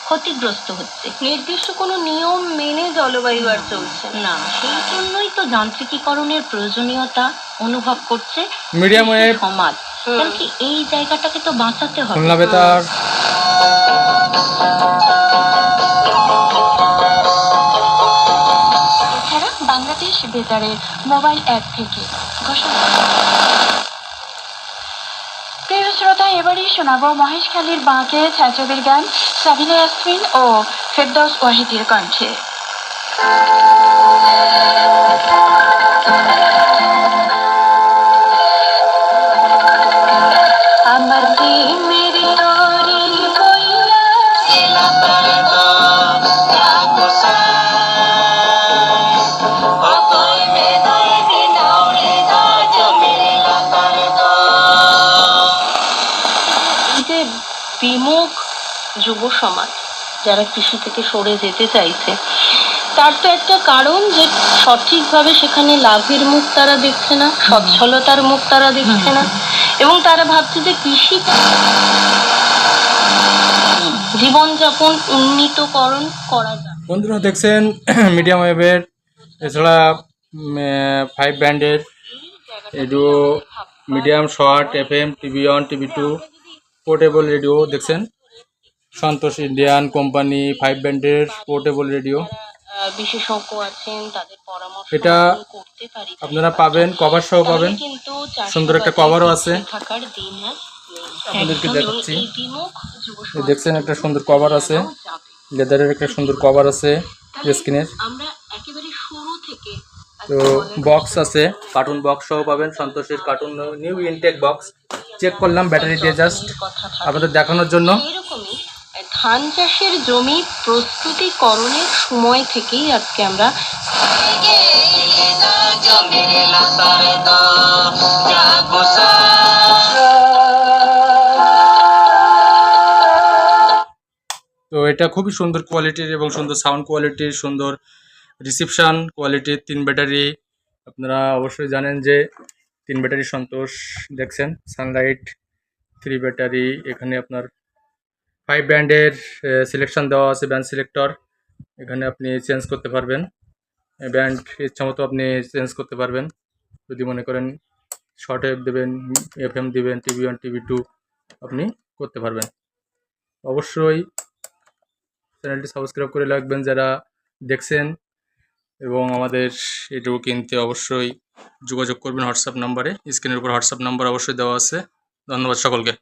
ক্ষতিগ্রস্ত হচ্ছে। নির্দিষ্ট কোনো নিয়ম মেনে জলবায়ু আর চলছে না, সেই জন্যই তো যান্ত্রিকীকরণের প্রয়োজনীয়তা অনুভব করছে মিডিয়াম ওয়েভ সমাজ। কারণ কি এই জায়গাটাকে তো বাঁচাতে হবে। খুলনা বেতার। এছাড়া বাংলাদেশ বেতারের মোবাইল অ্যাপ থেকে ঘোষণা। প্রিয় শ্রোতা, এবারই শোনাবো মহেশখালীর বাঁকে ছায়াছবির গান সাবিনা ইয়াসমিন ও ফেরদৌস ওয়াহিদের কণ্ঠে। আমার প্রেমের তরি বইলা যে বিমুখ যুব সমাজ যারা কৃষি থেকে সরে যেতে চাইছে, তার তো একটা কারণ যে সঠিকভাবে সেখানে লাভের মুখ তারা দেখছে না, সচ্ছলতার মুখ তারা দেখছে না, এবং তারা ভাবছে যে কৃষি জীবনযাপন উন্নীতকরণ করা যায়। বন্ধুরা দেখছেন মিডিয়াম ওয়েভের, এছাড়া 5 ব্যান্ডের radio, medium, short, FM, TV1, TV2, portable radio দেখছেন। সন্তোষ ইন্ডিয়ান কোম্পানি 5 ব্যান্ডের পোর্টেবল রেডিও। বিশেষজ্ঞ আছেন, তাদের পরামর্শ এটা করতে পারি। আপনারা পাবেন, কভার সহ পাবেন, কিন্তু সুন্দর একটা কভারও আছে, থাকার দিন আর আপনাদেরকে দেখাচ্ছি। এই বিমুখ যুব এই দেখছেন একটা সুন্দর কভার আছে, লেদারের একটা সুন্দর কভার আছে স্ক্রিনের। আমরা একেবারে শুরু থেকে তো বক্স আছে, কার্টুন বক্স সহ পাবেন, সন্তোষের carton new intact box. Check করলাম ব্যাটারি দিয়ে জাস্ট আপনাদের দেখানোর জন্য। এরকমই ধান চাষের জমি প্রস্তুতিকরণের সময় থেকেই আজকে আমরা তো এটা খুবই সুন্দর কোয়ালিটির এবং সুন্দর সাউন্ড কোয়ালিটির, সুন্দর রিসিপশন কোয়ালিটির 3 ব্যাটারি। আপনারা অবশ্যই জানেন যে 3 ব্যাটারি সন্তোষ দেখছেন, সানলাইট 3 ব্যাটারি। এখানে আপনার 5 ব্যান্ডের সিলেকশন দেওয়া আছে, ব্যান্ড সিলেক্টর। এখানে আপনি চেঞ্জ করতে পারবেন, ব্যান্ড ইচ্ছা মতো আপনি চেঞ্জ করতে পারবেন। যদি মনে করেন শর্ট ওয়েভ দেবেন, FM দেবেন, TV1, TV2 আপনি করতে পারবেন। অবশ্যই চ্যানেলটি সাবস্ক্রাইব করে রাখবেন যারা দেখছেন, এবং আমাদের এটুকু কিনতে অবশ্যই যোগাযোগ করবেন হোয়াটসঅ্যাপ নাম্বারে। স্ক্রিনের উপর হোয়াটসঅ্যাপ নাম্বার অবশ্যই দেওয়া আছে। ধন্যবাদ সকলকে।